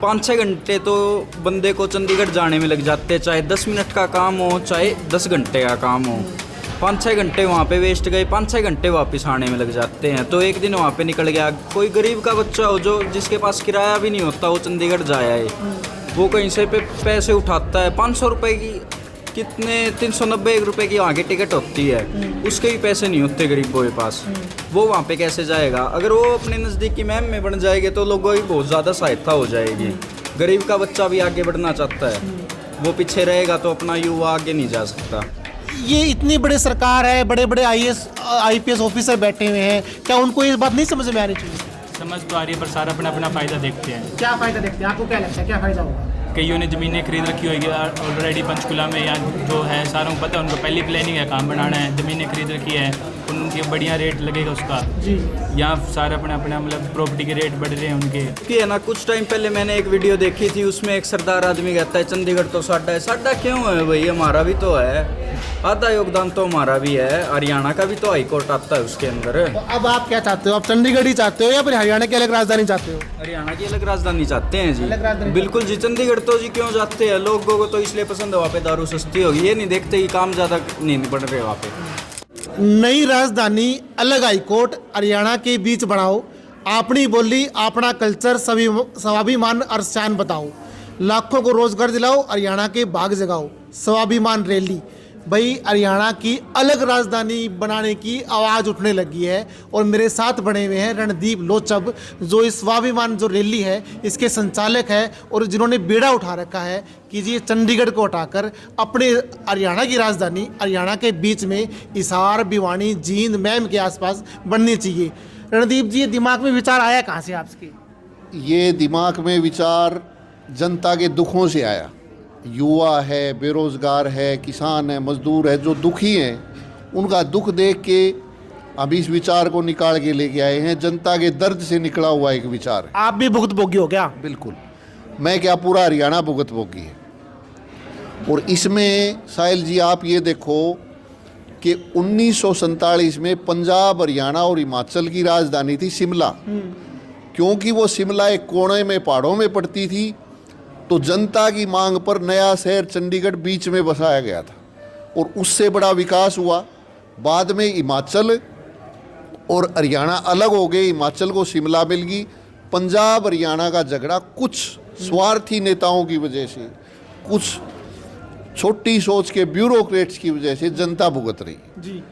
5-6 घंटे तो बंदे को चंडीगढ़ जाने में लग जाते हैं, चाहे 10 मिनट का काम हो चाहे 10 घंटे का काम हो। 5-6 घंटे वहाँ पे वेस्ट गए, 5-6 घंटे वापस आने में लग जाते हैं, तो एक दिन वहाँ पे निकल गया। कोई गरीब का बच्चा हो जो जिसके पास किराया भी नहीं होता, वो चंडीगढ़ जाया है, वो कहीं से पे पैसे उठाता है। 500 रुपये की कितने 390 रुपये की वहाँ की टिकट होती है, उसके भी पैसे नहीं होते गरीबों के पास, वो वहाँ पे कैसे जाएगा। अगर वो अपने नज़दीक की मैम में बन जाएंगे तो लोगों की बहुत ज़्यादा सहायता हो जाएगी। गरीब का बच्चा भी आगे बढ़ना चाहता है, वो पीछे रहेगा तो अपना युवा आगे नहीं जा सकता। ये इतनी बड़ी सरकार है, बड़े बड़े IPS ऑफिसर बैठे हुए हैं, क्या उनको ये बात नहीं समझ में आनी चाहिए? समझ तो आ रही है, पर सारा अपना अपना फ़ायदा देखते हैं। क्या फ़ायदा देखते हैं? आपको क्या लगता है क्या फ़ायदा होगा? कईयों ने ज़मीनें खरीद रखी होगी ऑलरेडी पंचकुला में, या जो है सारों को पता है, उनको पहली प्लानिंग है काम बनाना है, ज़मीनें खरीद रखी है, उनके बढ़िया रेट लगेगा उसका जी। यहाँ सारा अपना अपना मतलब प्रॉपर्टी के रेट बढ़ रहे हैं उनके। कि है ना, कुछ टाइम पहले मैंने एक वीडियो देखी थी, उसमें एक सरदार आदमी कहता है चंडीगढ़ तो साडा है। साडा क्यों है भाई, हमारा भी तो है, आधा योगदान तो हमारा भी है। हरियाणा का भी तो हाई कोर्ट आता है उसके अंदर। तो अब आप क्या चाहते हो? आप चंडीगढ़ ही चाहते हो या फिर हरियाणा की अलग राजधानी चाहते हो? हरियाणा की अलग राजधानी चाहते हैं अलग राजधानी जी, बिल्कुल जी। चंडीगढ़ तो जी क्यों जाते हैं, लोगों को तो इसलिए पसंद है, वहाँ पे दारू सस्ती होगी, ये नहीं देखते कि काम ज़्यादा नहीं बढ़ रहे वहाँ पे। नई राजधानी, अलग हाईकोर्ट, हरियाणा के बीच बढ़ाओ, अपनी बोली अपना कल्चर, सभी स्वाभिमान और शान बताओ, लाखों को रोजगार दिलाओ, हरियाणा के भाग जगाओ, स्वाभिमान रैली। भाई हरियाणा की अलग राजधानी बनाने की आवाज़ उठने लगी है, और मेरे साथ बने हुए हैं रणदीप लोचब, जो इस स्वाभिमान जो रैली है इसके संचालक है, और जिन्होंने बेड़ा उठा रखा है कि जी चंडीगढ़ को हटाकर अपने हरियाणा की राजधानी हरियाणा के बीच में हिसार, भिवानी, जींद, मैम के आसपास बननी चाहिए। रणदीप जी, ये दिमाग में विचार आया कहाँ से आपके? ये दिमाग में विचार जनता के दुखों से आया। युवा है, बेरोज़गार है, किसान है, मजदूर है, जो दुखी हैं, उनका दुख देख के हम इस विचार को निकाल के लेके आए हैं। जनता के दर्द से निकला हुआ एक विचार है। आप भी भुगतभोगी हो क्या? बिल्कुल, मैं क्या, पूरा हरियाणा भुगतभोगी है। और इसमें साहिल जी आप ये देखो कि 1947 में पंजाब, हरियाणा और हिमाचल की राजधानी थी शिमला। क्योंकि वो शिमला एक कोने में पहाड़ों में पड़ती थी, तो जनता की मांग पर नया शहर चंडीगढ़ बीच में बसाया गया था, और उससे बड़ा विकास हुआ। बाद में हिमाचल और हरियाणा अलग हो गए, हिमाचल को शिमला मिल गई। पंजाब हरियाणा का झगड़ा कुछ स्वार्थी नेताओं की वजह से, कुछ छोटी सोच के ब्यूरोक्रेट्स की वजह से जनता भुगत रही जी।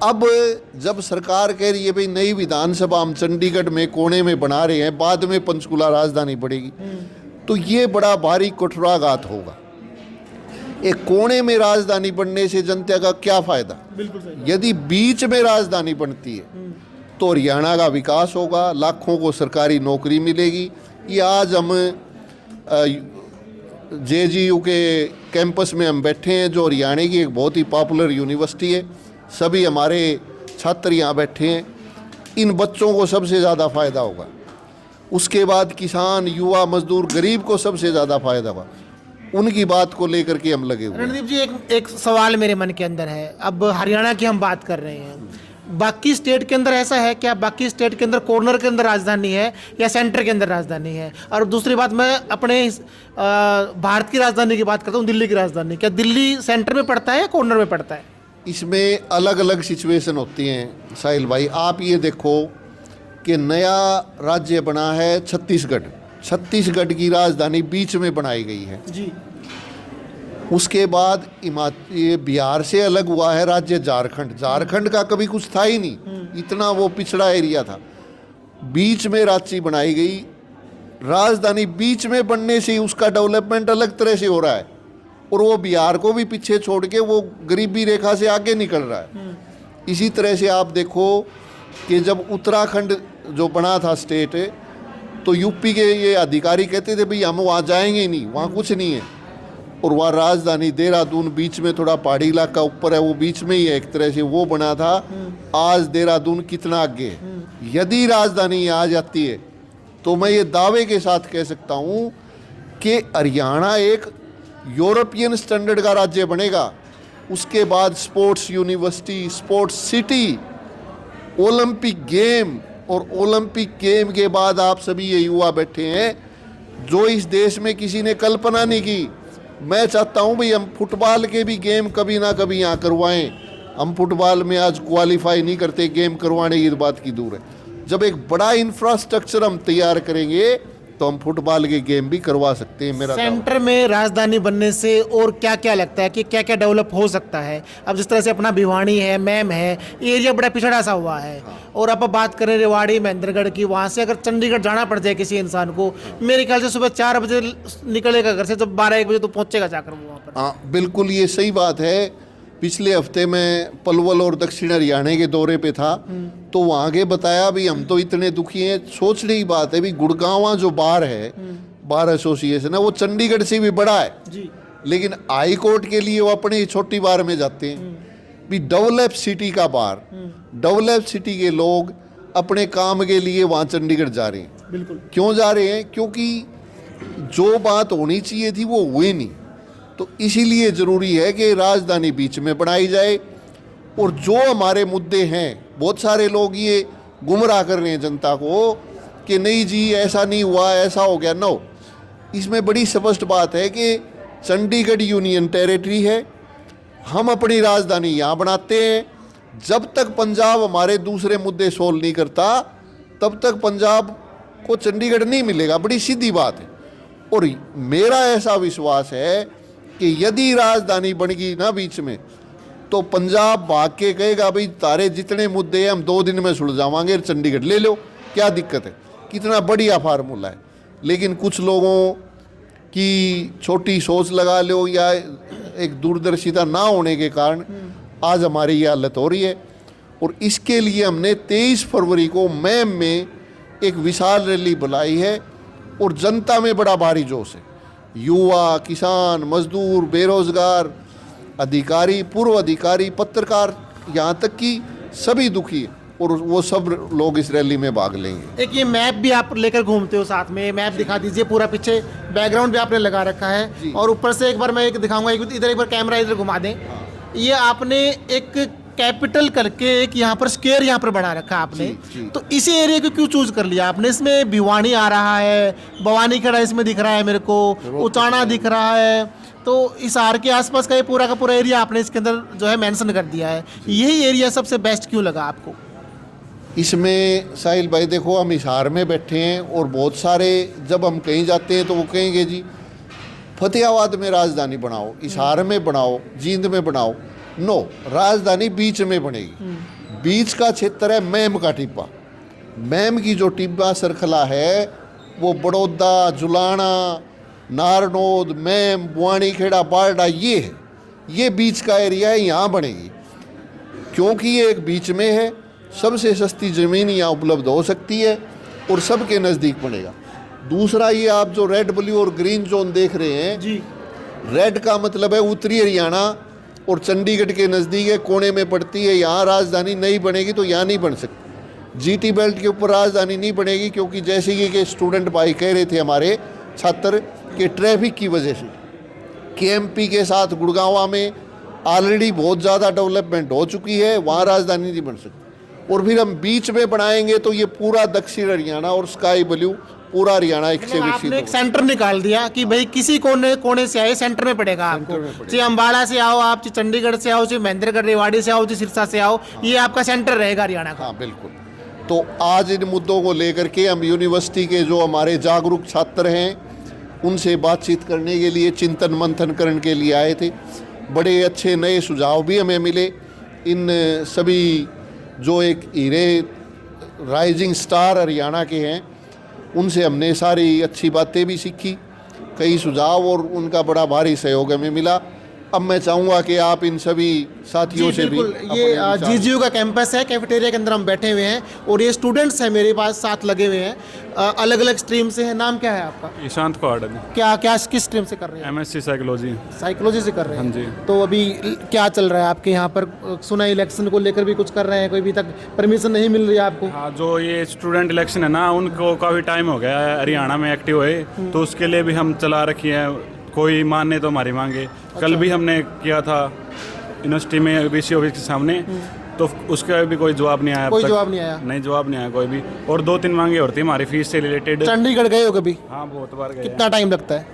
अब जब सरकार कह रही है भाई नई विधानसभा हम चंडीगढ़ में कोने में बना रहे हैं, बाद में पंचकुला राजधानी पड़ेगी, तो ये बड़ा भारी कुठाराघात होगा। एक कोने में राजधानी बनने से जनता का क्या फायदा? बिल्कुल सही। यदि बीच में राजधानी बनती है तो हरियाणा का विकास होगा, लाखों को सरकारी नौकरी मिलेगी। ये आज हम JGU के कैंपस में हम बैठे हैं, जो हरियाणा की एक बहुत ही पॉपुलर यूनिवर्सिटी है। सभी हमारे छात्र यहाँ बैठे हैं। इन बच्चों को सबसे ज़्यादा फ़ायदा होगा, उसके बाद किसान, युवा, मजदूर, गरीब को सबसे ज़्यादा फायदा हुआ। उनकी बात को लेकर के हम लगे हुए हैं। रणदीप जी, एक सवाल मेरे मन के अंदर है। अब हरियाणा की हम बात कर रहे हैं, बाकी स्टेट के अंदर ऐसा है क्या? बाकी स्टेट के अंदर कॉर्नर के अंदर राजधानी है या सेंटर के अंदर राजधानी है? और दूसरी बात, मैं अपने भारत की राजधानी की बात करता हूँ, दिल्ली की राजधानी। क्या दिल्ली सेंटर में पड़ता है या कॉर्नर में पड़ता है? इसमें अलग अलग सिचुएशन होती हैं साहिल भाई। आप ये देखो कि नया राज्य बना है छत्तीसगढ़, छत्तीसगढ़ की राजधानी बीच में बनाई गई है जी। उसके बाद ये बिहार से अलग हुआ है राज्य झारखंड। झारखंड का कभी कुछ था ही नहीं, इतना वो पिछड़ा एरिया था। बीच में रांची बनाई गई, राजधानी बीच में बनने से उसका डेवलपमेंट अलग तरह से हो रहा है, और वो बिहार को भी पीछे छोड़ के वो गरीबी रेखा से आगे निकल रहा है। इसी तरह से आप देखो कि जब उत्तराखंड जो बना था स्टेट, तो यूपी के ये अधिकारी कहते थे भाई हम वहाँ जाएंगे ही नहीं, वहाँ कुछ नहीं है। और वहाँ राजधानी देहरादून बीच में, थोड़ा पहाड़ी इलाका ऊपर है, वो बीच में ही है, एक तरह से वो बना था। आज देहरादून कितना आगे है। यदि राजधानी आ जाती है तो मैं ये दावे के साथ कह सकता हूँ कि हरियाणा एक यूरोपियन स्टैंडर्ड का राज्य बनेगा। उसके बाद sports university, sports city, Olympic game, और ओलंपिक गेम के बाद आप सभी ये युवा बैठे हैं जो इस देश में किसी ने कल्पना नहीं की। मैं चाहता हूं भाई हम फुटबॉल के भी गेम कभी ना कभी यहाँ करवाएं। हम फुटबॉल में आज क्वालिफाई नहीं करते, गेम करवाने की बात की दूर है। जब एक बड़ा इंफ्रास्ट्रक्चर हम तैयार करेंगे तो हम फुटबॉल के गेम भी करवा सकते हैं। मेरा सेंटर में राजधानी बनने से और क्या क्या लगता है कि क्या क्या डेवलप हो सकता है? अब जिस तरह से अपना भिवानी है, मैम है, एरिया बड़ा पिछड़ा सा हुआ है। और अब बात करें रेवाड़ी महेंद्रगढ़ की, वहाँ से अगर चंडीगढ़ जाना पड़ जाए किसी इंसान को, मेरे ख्याल से सुबह 4 बजे निकलेगा घर से, जब 12-1 बजे तो पहुँचेगा जाकर वहाँ पर। हाँ बिल्कुल, ये सही बात है। पिछले हफ्ते मैं पलवल और दक्षिण हरियाणा के दौरे पे था, तो वहाँ के बताया भी हम तो इतने दुखी हैं। सोचने की बात है भी गुड़गांव जो बार है, बार एसोसिएशन है, वो चंडीगढ़ से भी बड़ा है जी। लेकिन हाई कोर्ट के लिए वो अपनी ही छोटी बार में जाते हैं। भी डेवलप सिटी का बार, डेवलप सिटी के लोग अपने काम के लिए वहाँ चंडीगढ़ जा रहे हैं। बिल्कुल। क्यों जा रहे हैं? क्योंकि जो बात होनी चाहिए थी वो हुई नहीं। तो इसीलिए ज़रूरी है कि राजधानी बीच में बनाई जाए। और जो हमारे मुद्दे हैं, बहुत सारे लोग ये गुमराह कर रहे हैं जनता को कि नहीं जी ऐसा नहीं हुआ, ऐसा हो गया। नो, इसमें बड़ी स्पष्ट बात है कि चंडीगढ़ यूनियन टेरिटरी है, हम अपनी राजधानी यहाँ बनाते हैं। जब तक पंजाब हमारे दूसरे मुद्दे सोल्व नहीं करता तब तक पंजाब को चंडीगढ़ नहीं मिलेगा। बड़ी सीधी बात है। और मेरा ऐसा विश्वास है कि यदि राजधानी बन गई ना बीच में, तो पंजाब भाग के कहेगा भाई तारे जितने मुद्दे हैं हम 2 दिन में सुलझावांगे, चंडीगढ़ ले लो, क्या दिक्कत है। कितना बढ़िया फार्मूला है। लेकिन कुछ लोगों की छोटी सोच लगा लो या एक दूरदर्शिता ना होने के कारण आज हमारी ये हालत हो रही है। और इसके लिए हमने 23 फरवरी को मैम में एक विशाल रैली बुलाई है और जनता में बड़ा भारी जोश है। युवा, किसान, मजदूर, बेरोजगार, अधिकारी, पूर्व अधिकारी, पत्रकार, यहाँ तक कि सभी दुखी है और वो सब लोग इस रैली में भाग लेंगे। एक ये मैप भी आप लेकर घूमते हो साथ में, मैप दिखा दीजिए। पूरा पीछे बैकग्राउंड भी आपने लगा रखा है और ऊपर से एक बार मैं एक दिखाऊंगा, इधर एक बार कैमरा इधर घुमा दें। ये आपने एक कैपिटल करके एक यहाँ पर स्क्वायर यहाँ पर बना रखा आपने। जी। तो इसी एरिया को क्यों चूज कर लिया आपने? इसमें भिवानी आ रहा है, भवानी खड़ा इसमें दिख रहा है मेरे को, उचाना दिख रहा है, तो हिसार के आसपास का ये पूरा का पूरा एरिया आपने इसके अंदर जो है मेंशन कर दिया है। यही एरिया सबसे बेस्ट क्यों लगा आपको? इसमें साहिल भाई देखो, हम हिसार में बैठे हैं और बहुत सारे जब हम कहीं जाते हैं तो वो कहेंगे जी फतेहाबाद में राजधानी बनाओ, हिसार में बनाओ, जींद में बनाओ। नो, राजधानी बीच में बनेगी। बीच का क्षेत्र है मैम का टिब्बा। मैम की जो टिब्बा सरखला है वो बड़ौदा, जुलाना, नारनौद, मैम, बुआनीखेड़ा, बारडा, ये है, ये बीच का एरिया है, यहाँ बनेगी। क्योंकि ये एक बीच में है, सबसे सस्ती ज़मीन यहाँ उपलब्ध हो सकती है और सबके नज़दीक बनेगा। दूसरा, ये आप जो रेड, ब्लू और ग्रीन जोन देख रहे हैं जी, रेड का मतलब है उत्तरी हरियाणा और चंडीगढ़ के नज़दीक है, कोने में पड़ती है। यहाँ राजधानी नहीं बनेगी तो यहाँ नहीं बन सकती। जीटी बेल्ट के ऊपर राजधानी नहीं बनेगी क्योंकि जैसे कि स्टूडेंट भाई कह रहे थे हमारे छात्र के ट्रैफिक की वजह से केएमपी के साथ गुड़गांव में ऑलरेडी बहुत ज़्यादा डेवलपमेंट हो चुकी है, वहाँ राजधानी नहीं बन सकती। और फिर हम बीच में बनाएंगे तो ये पूरा दक्षिण हरियाणा और स्काई ब्लू पूरा हरियाणा एक से विकसित आपने एक सेंटर निकाल दिया कि भाई किसी कोने से आए सेंटर में पड़ेगा आपको। चाहे अम्बाला से आओ आप, चाहे चंडीगढ़ से आओ, चाहे महेंद्रगढ़, रेवाड़ी से आओ, चाहे सिरसा से आओ, ये आपका सेंटर रहेगा हरियाणा का। हाँ बिल्कुल। तो आज इन मुद्दों को लेकर के हम यूनिवर्सिटी के जो हमारे जागरूक छात्र हैं उनसे बातचीत करने के लिए, चिंतन मंथन करने के लिए आए थे। बड़े अच्छे नए सुझाव भी हमें मिले। इन सभी जो एक हीरे राइजिंग स्टार हरियाणा के हैं उनसे हमने सारी अच्छी बातें भी सीखी, कई सुझाव और उनका बड़ा भारी सहयोग हमें मिला। अब मैं चाहूँगा कि आप इन सभी साथियों से भी ये जीजीयू का कैंपस है, कैफेटेरिया के अंदर हम बैठे हुए हैं और ये स्टूडेंट्स हैं मेरे पास साथ लगे हुए हैं, अलग अलग स्ट्रीम से हैं। नाम क्या है आपका? ईशांत कौड़, क्या क्या किस स्ट्रीम से कर रहे हैं? MSc psychology. साइकोलॉजी से कर रहे हैं। हाँ जी। तो अभी क्या चल रहा है आपके यहाँ पर? सुना इलेक्शन को लेकर भी कुछ कर रहे हैं, कोई अभी तक परमिशन नहीं मिल रही है आपको? हाँ, जो ये स्टूडेंट इलेक्शन है ना, उनको काफ़ी टाइम हो गया है हरियाणा में एक्टिव हुए, तो उसके लिए भी हम चला रखी है। कोई माने तो हमारी मांगे। कल भी हमने किया था यूनिवर्सिटी में BC ऑफिस के सामने, तो उसका भी कोई जवाब नहीं आया अब कोई तक। जवाब नहीं आया। नहीं, जवाब नहीं आया कोई भी। और 2-3 मांगे और थी हमारी फीस से रिलेटेड। चंडीगढ़ गए हो कभी? हाँ, बहुत बार गए। कितना टाइम लगता है?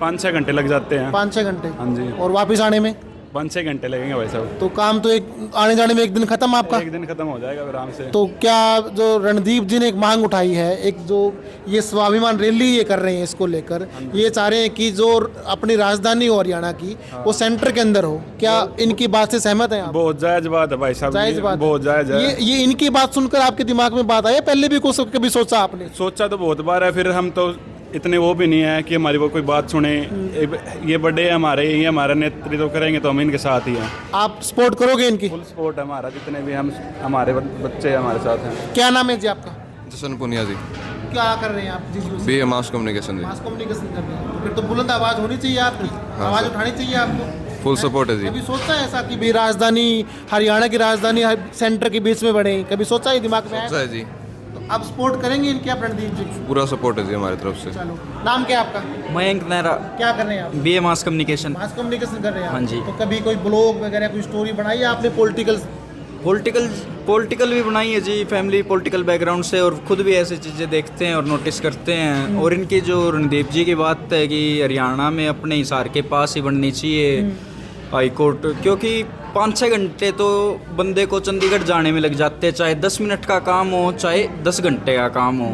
5-6 घंटे लग जाते हैं। 5-6 घंटे? हाँ जी। और वापस आने में? 5-6 घंटे लगेंगे भाई साहब। तो काम तो एक आने जाने में एक दिन खत्म आपका? एक दिन खत्म हो जाएगा आराम से। तो क्या जो रणदीप जी ने एक मांग उठाई है, एक जो ये स्वाभिमान रैली ये कर रहे हैं, इसको लेकर ये चाह रहे हैं कि जो अपनी राजधानी हो हरियाणा की वो सेंटर के अंदर हो, क्या इनकी बात से सहमत हैं आप? बहुत जायज बात है भाई साहब। जायज बात है। बहुत जायज है। ये इनकी बात सुनकर आपके दिमाग में बात आई है? पहले भी कुछ कभी सोचा आपने? सोचा तो बहुत बार है, फिर हम तो इतने वो भी नहीं है कि हमारी वो कोई बात सुने। ये बड़े हैं हमारे, ये हमारा नेतृत्व करेंगे तो हम इनके साथ ही हैं। आप सपोर्ट करोगे इनकी? फुल सपोर्ट है हमारा, जितने भी हम हमारे बच्चे हमारे साथ हैं। क्या नाम है जी आपका? जसन पुनिया जी, क्या कर रहे हैं आप? जी बी ए मास कम्युनिकेशन जी। मास कम्युनिकेशन कर रहे हैं, तो फिर तो बुलंद आवाज होनी चाहिए आपकी, आवाज उठानी चाहिए आपको। फुल सपोर्ट है जी। कभी सोचा है ऐसा कि भी राजधानी हरियाणा की राजधानी सेंटर के बीच में बढ़े? कभी सोचा है दिमाग में? सोचा है जी, तो आप सपोर्ट करेंगे इनके आप रणदीप जी? पूरा सपोर्ट है जी हमारी तरफ से। चलो, नाम क्या है आपका? मयंक नेहरा, क्या कर रहे हैं आप? BA mass communication. Mass communication कर रहे हैं आप? हाँ जी। तो कभी कोई ब्लॉग वगैरह कोई स्टोरी बनाई है आपने पॉलिटिकल? पॉलिटिकल भी बनाई है जी, फैमिली पॉलिटिकल बैकग्राउंड से, और खुद भी ऐसी चीज़ें देखते हैं और नोटिस करते हैं। और इनकी जो रणदीप जी की बात है कि हरियाणा में अपने हिसार के पास ही बननी चाहिए हाई कोर्ट, क्योंकि 5-6 घंटे तो बंदे को चंडीगढ़ जाने में लग जाते हैं, चाहे 10 मिनट का काम हो चाहे 10 घंटे का काम हो।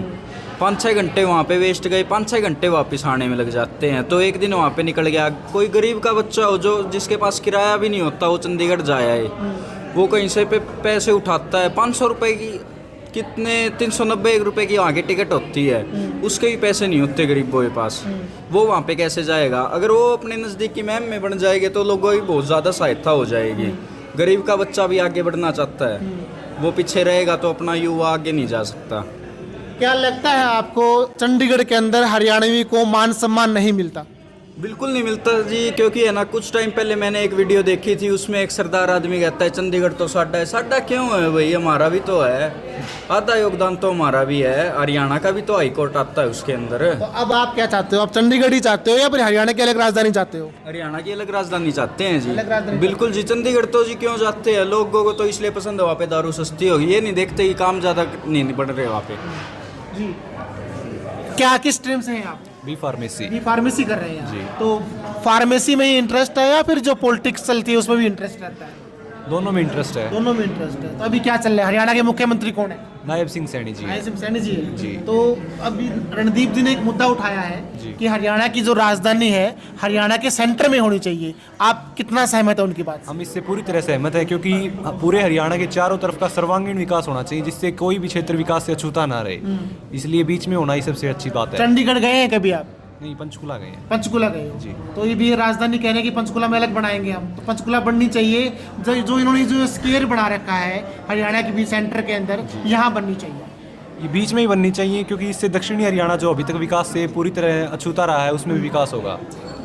5-6 घंटे वहाँ पे वेस्ट गए, 5-6 घंटे वापस आने में लग जाते हैं। तो एक दिन वहाँ पे निकल गया। कोई गरीब का बच्चा हो जो जिसके पास किराया भी नहीं होता, वो चंडीगढ़ जाया है, वो कहीं से पे पैसे उठाता है 500 रुपये की, कितने 390 रुपये की वहाँ की टिकट होती है, उसके भी पैसे नहीं होते गरीबों के पास। वो वहाँ पे कैसे जाएगा? अगर वो अपने नज़दीक की मैम में बन जाएंगे तो लोगों की बहुत ज़्यादा सहायता हो जाएगी। गरीब का बच्चा भी आगे बढ़ना चाहता है, वो पीछे रहेगा तो अपना युवा आगे नहीं जा सकता। क्या लगता है आपको चंडीगढ़ के अंदर हरियाणवी को मान सम्मान नहीं मिलता? बिल्कुल नहीं मिलता जी, क्योंकि है ना, कुछ टाइम पहले मैंने एक वीडियो देखी थी, उसमें एक सरदार आदमी कहता है चंडीगढ़ तो साडा है। साडा क्यों है भाई? हमारा भी तो है, आधा योगदान तो हमारा भी है। हरियाणा का भी तो हाई कोर्ट आता है उसके अंदर। तो अब आप क्या चाहते हो? आप चंडीगढ़ ही चाहते हो या फिर हरियाणा की अलग राजधानी चाहते हो? हरियाणा की अलग राजधानी चाहते हैं अलग राजधानी जी, बिल्कुल जी। चंडीगढ़ तो जी क्यों जाते हैं? लोगों को तो इसलिए पसंद है, वहाँ पे दारू सस्ती होगी, ये नहीं देखते कि काम ज़्यादा नहीं बढ़ रहे वहाँ पे। जी, क्या किस स्ट्रीम से हैं आप? B pharmacy. बी फार्मेसी कर रहे हैं आप। तो फार्मेसी में ही इंटरेस्ट है या फिर जो पॉलिटिक्स चलती है उसमें भी इंटरेस्ट रहता है? दोनों में इंटरेस्ट है। दोनों में इंटरेस्ट है। तो अभी क्या चल रहा है? हरियाणा के मुख्यमंत्री कौन है? नायब सिंह सैनी जी नायब सिंह सैनी जी है। जी। तो अभी रणदीप जी ने एक मुद्दा उठाया है कि हरियाणा की जो राजधानी है हरियाणा के सेंटर में होनी चाहिए। आप कितना सहमत है उनकी बात से? हम इससे पूरी तरह सहमत है, क्योंकि पूरे हरियाणा के चारों तरफ का सर्वांगीण विकास होना चाहिए, जिससे कोई भी क्षेत्र विकास से अछूता ना रहे। इसलिए बीच में होना ही सबसे अच्छी बात है। चंडीगढ़ गए हैं कभी आप? नहीं, पंचकुला गए हैं। पंचकुला गए हो? जी। तो ये भी राजधानी कह रहे हैं कि पंचकुला में अलग बनाएंगे हम, तो पंचकुला बननी चाहिए। जो इन्होंने जो स्क्वायर बना रखा है हरियाणा के भी सेंटर के अंदर, यहाँ बननी चाहिए। ये बीच में ही बननी चाहिए, क्योंकि इससे दक्षिणी हरियाणा जो अभी तक विकास से पूरी तरह अछूता रहा है, उसमें भी विकास होगा।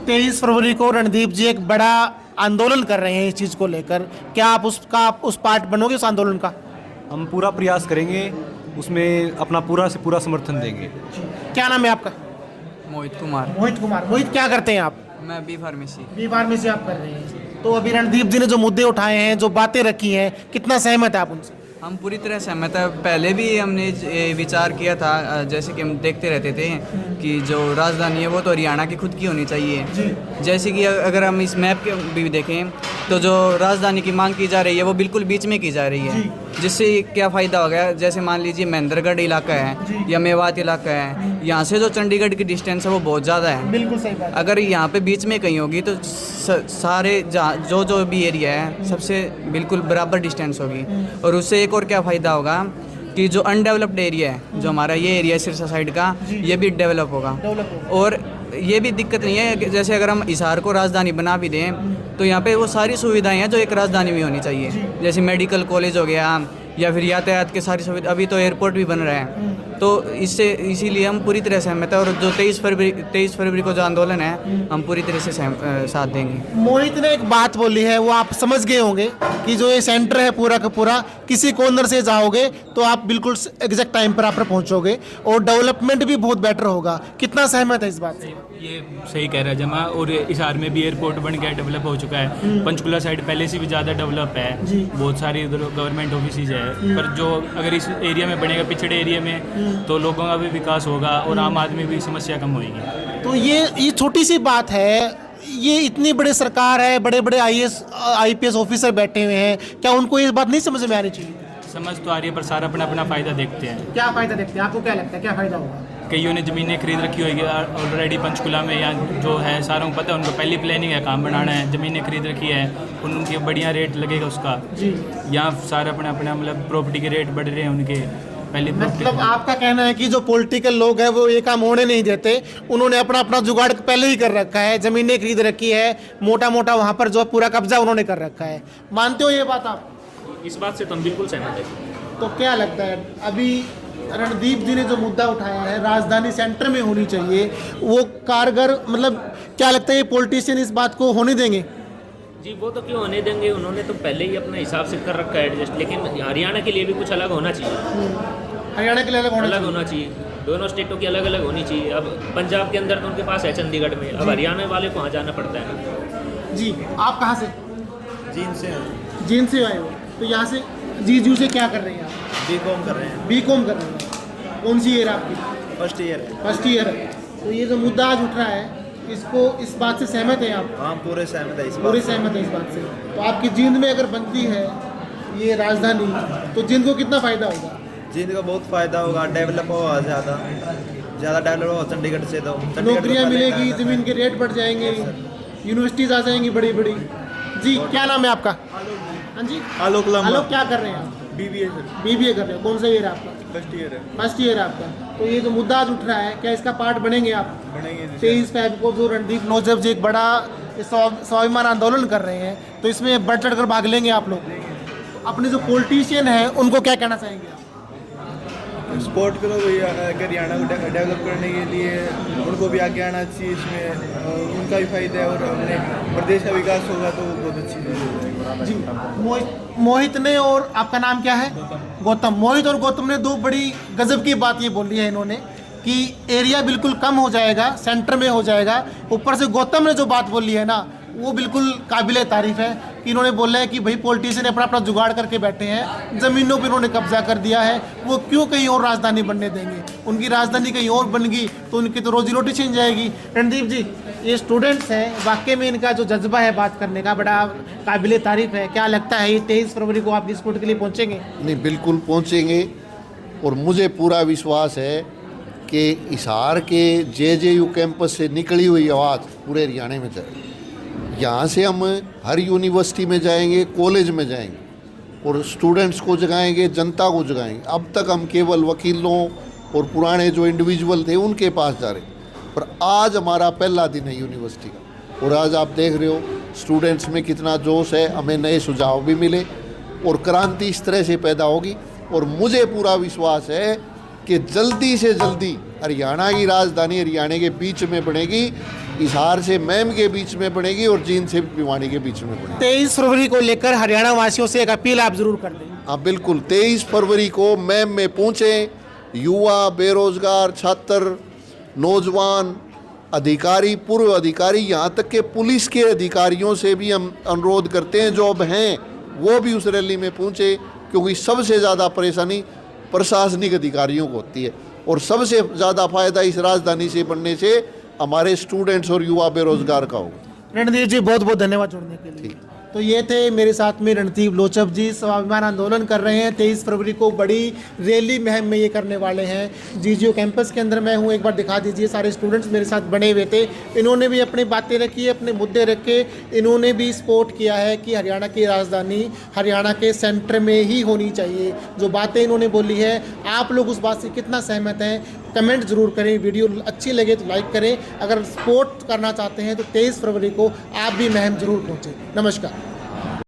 23 फरवरी को रणदीप जी एक बड़ा आंदोलन कर रहे हैं इस चीज़ को लेकर, क्या आप उस पार्ट बनोगे उस आंदोलन का? हम पूरा प्रयास करेंगे, उसमें अपना पूरा से पूरा समर्थन देंगे। क्या नाम है आपका? मोहित कुमार। मोहित कुमार। मोहित, क्या करते हैं आप? मैं बी फार्मेसी। बी फार्मेसी आप कर रहे हैं। तो अभी रणदीप जी ने जो मुद्दे उठाए हैं, जो बातें रखी हैं, कितना सहमत है आप उनसे? हम पूरी तरह सहमत है। पहले भी हमने ये विचार किया था, जैसे कि हम देखते रहते थे कि जो राजधानी है वो तो हरियाणा की खुद की होनी चाहिए। जैसे कि अगर हम इस मैप के भी देखें तो जो राजधानी की मांग की जा रही है वो बिल्कुल बीच में की जा रही है, जिससे क्या फ़ायदा हो गया? जैसे मान लीजिए महेंद्रगढ़ इलाका है या मेवात इलाका है, यहाँ से जो चंडीगढ़ की डिस्टेंस है वो बहुत ज़्यादा है। बिल्कुल सही बात। अगर यहाँ पे बीच में कहीं होगी तो सारे जो भी एरिया है सबसे बिल्कुल बराबर डिस्टेंस होगी। और उससे एक और क्या फ़ायदा होगा कि जो अनडेवलप्ड एरिया है, जो हमारा ये एरिया है सिरसा साइड का, ये भी डेवलप होगा। और ये भी दिक्कत नहीं है कि जैसे अगर हम हिसार को राजधानी बना भी दें तो यहाँ पे वो सारी सुविधाएं हैं जो एक राजधानी में होनी चाहिए, जैसे मेडिकल कॉलेज हो गया या फिर यातायात के सारी सुविधा। अभी तो एयरपोर्ट भी बन रहा है, तो इसीलिए हम पूरी तरह सहमत है। और जो 23 फरवरी को जो आंदोलन है हम पूरी तरह से साथ देंगे। मोहित ने एक बात बोली है, वो आप समझ गए होंगे कि जो ये सेंटर है पूरा का पूरा, किसी कॉर्नर से जाओगे तो आप बिल्कुल एग्जैक्ट टाइम पर आप पहुंचोगे और डेवलपमेंट भी बहुत बेटर होगा। कितना सहमत है इस बात से? ये सही कह रहा है जमा। और हिसार में भी एयरपोर्ट बन गया, डेवलप हो चुका है। पंचकुला साइड पहले से भी ज़्यादा डेवलप है, बहुत सारी उधर गवर्नमेंट ऑफिस है। पर जो अगर इस एरिया में बनेगा, पिछड़े एरिया में, तो लोगों का भी विकास होगा और आम आदमी भी समस्या कम होगी। तो ये छोटी सी बात है, ये इतनी बड़ी सरकार है, बड़े बड़े IPS ऑफिसर बैठे हुए हैं, क्या उनको ये बात नहीं समझ में आनी चाहिए? समझ तो आ रही है, पर सारा अपना अपना फ़ायदा देखते हैं। क्या फ़ायदा देखते हैं? आपको क्या लगता है क्या फ़ायदा होगा? कईयों ने ज़मीनें खरीद रखी होगी ऑलरेडी पंचकुला में, या जो है सारों को पता है, उनको पहली प्लानिंग है काम बनाना है, ज़मीनें खरीद रखी है, उनके बढ़िया रेट लगेगा उसका। जी, यहाँ सारे अपना अपना मतलब प्रॉपर्टी के रेट बढ़ रहे हैं उनके पहले। मतलब आपका कहना है कि जो पॉलिटिकल लोग हैं वो ये काम होने नहीं देते, उन्होंने अपना अपना जुगाड़ पहले ही कर रखा है, ज़मीनें खरीद रखी है, मोटा मोटा वहाँ पर जो पूरा कब्जा उन्होंने कर रखा है। मानते हो ये बात आप? इस बात से तो हम बिल्कुल सहमत हैं। तो क्या लगता है, अभी रणदीप जी ने जो मुद्दा उठाया है राजधानी सेंटर में होनी चाहिए, वो कारगर, मतलब क्या लगता है ये पॉलिटिशियन इस बात को होने देंगे? जी वो तो क्यों होने देंगे, उन्होंने तो पहले ही अपने हिसाब से कर रखा है एडजस्ट। लेकिन हरियाणा के लिए भी कुछ अलग होना चाहिए। हरियाणा के लिए अलग होना चाहिए, दोनों स्टेटों की अलग अलग होनी चाहिए। अब पंजाब के अंदर तो उनके पास है चंडीगढ़ में, अब हरियाणा वाले को वहाँ जाना पड़ता है। जी, आप कहाँ से? जींद से जींद से आए हो, तो यहाँ से जीजू से क्या कर रहे हैं आप? बीकॉम कर रहे हैं। बीकॉम कर रहे हैं। कौन सी ईयर आपकी? फर्स्ट ईयर है। फर्स्ट ईयर है। तो ये जो मुद्दा आज उठ रहा है, इसको, इस बात से सहमत हैं आप? हाँ पूरे सहमत है इस बात पूरे सहमत है इस बात से। तो आपकी जींद में अगर बनती है ये राजधानी, तो जींद को कितना फ़ायदा होगा? जींद का बहुत फ़ायदा होगा, डेवलप होगा, ज़्यादा डेवलप होगा चंडीगढ़ से। तो नौकरियाँ मिलेगी, ज़मीन के रेट बढ़ जाएंगे, यूनिवर्सिटीज़ आ जाएंगी बड़ी बड़ी। जी, क्या नाम है आपका? हाँ जी, आलोक लम्बा। आलोक, क्या कर रहे हैं आप? BBA कर रहे हो। कौन सा ईयर है आपका? फर्स्ट ईयर है। फर्स्ट ईयर है आपका। तो ये जो मुद्दा आज उठ रहा है, क्या इसका पार्ट बनेंगे आप? बनेंगे। 23 फ़रवरी को जो रणदीप नौजब जी एक बड़ा स्वाभिमान आंदोलन कर रहे हैं, तो इसमें बढ़ चढ़ कर भाग लेंगे आप लोग? तो अपने जो पॉलिटिशियन हैं उनको क्या कहना चाहेंगे आप? सपोर्ट करो भैया, हरियाणा को डेवलप करने के लिए उनको भी आगे आना चाहिए। इसमें उनका भी फायदा है और अपने प्रदेश का विकास होगा तो बहुत अच्छी चीज़ है। जी, मोहित ने, और आपका नाम क्या है? गौतम। मोहित और गौतम ने दो बड़ी गजब की बात ये बोली है इन्होंने, कि एरिया बिल्कुल कम हो जाएगा, सेंटर में हो जाएगा। ऊपर से गौतम ने जो बात बोली है ना, वो बिल्कुल काबिले तारीफ़ है, कि इन्होंने बोला है कि भाई पॉलिटिशियन अपना अपना जुगाड़ करके बैठे हैं, ज़मीनों पर इन्होंने कब्जा कर दिया है, वो क्यों कहीं और राजधानी बनने देंगे? उनकी राजधानी कहीं और बन गई तो उनकी तो रोजी रोटी छिन जाएगी। रणदीप जी, ये स्टूडेंट्स हैं, वाकई में इनका जो जज्बा है बात करने का बड़ा काबिले तारीफ़ है। क्या लगता है ये 23 फरवरी को आपकी सपोर्ट के लिए पहुँचेंगे? नहीं, बिल्कुल पहुँचेंगे। और मुझे पूरा विश्वास है कि हिसार के JJU कैंपस से निकली हुई आवाज़ पूरे हरियाणा में जाएगी। यहाँ से हम हर यूनिवर्सिटी में जाएंगे, कॉलेज में जाएंगे और स्टूडेंट्स को जगाएंगे, जनता को जगाएंगे। अब तक हम केवल वकीलों और पुराने जो इंडिविजुअल थे उनके पास जा रहे, पर आज हमारा पहला दिन है यूनिवर्सिटी का। और आज आप देख रहे हो स्टूडेंट्स में कितना जोश है, हमें नए सुझाव भी मिले और क्रांति इस तरह से पैदा होगी। और मुझे पूरा विश्वास है कि जल्दी से जल्दी हरियाणा की राजधानी हरियाणा के बीच में बनेगी, हिसार से मैम के बीच में बनेगी और जींद से भिवानी के बीच में बनेगी। 23 फरवरी को लेकर हरियाणा वासियों से एक अपील आप जरूर कर दें। हाँ बिल्कुल, 23 फरवरी को मैम में पहुँचें। युवा, बेरोजगार, छात्र, नौजवान, अधिकारी, पूर्व अधिकारी, यहाँ तक के पुलिस के अधिकारियों से भी हम अनुरोध करते हैं जो अब हैं वो भी उस रैली में पहुँचे, क्योंकि सबसे ज़्यादा परेशानी प्रशासनिक अधिकारियों को होती है और सबसे ज़्यादा फायदा इस राजधानी से बनने से हमारे स्टूडेंट्स और युवा बेरोजगार का होगा। रणदीप जी, बहुत बहुत धन्यवाद जुड़ने के लिए। तो ये थे मेरे साथ में रणदीप लोचब जी, स्वाभिमान आंदोलन कर रहे हैं। 23 फरवरी को बड़ी रैली मुहिम में ये करने वाले हैं। JJU कैंपस के अंदर मैं हूँ, एक बार दिखा दीजिए। सारे स्टूडेंट्स मेरे साथ बने हुए थे, इन्होंने भी अपनी बातें रखी, अपने मुद्दे रखे, इन्होंने भी सपोर्ट किया है कि हरियाणा की राजधानी हरियाणा के सेंटर में ही होनी चाहिए। जो बातें इन्होंने बोली है, आप लोग उस बात से कितना सहमत हैं कमेंट ज़रूर करें। वीडियो अच्छी लगे तो लाइक करें। अगर सपोर्ट करना चाहते हैं तो 23 फरवरी को आप भी मुहिम ज़रूर पहुँचें। नमस्कार।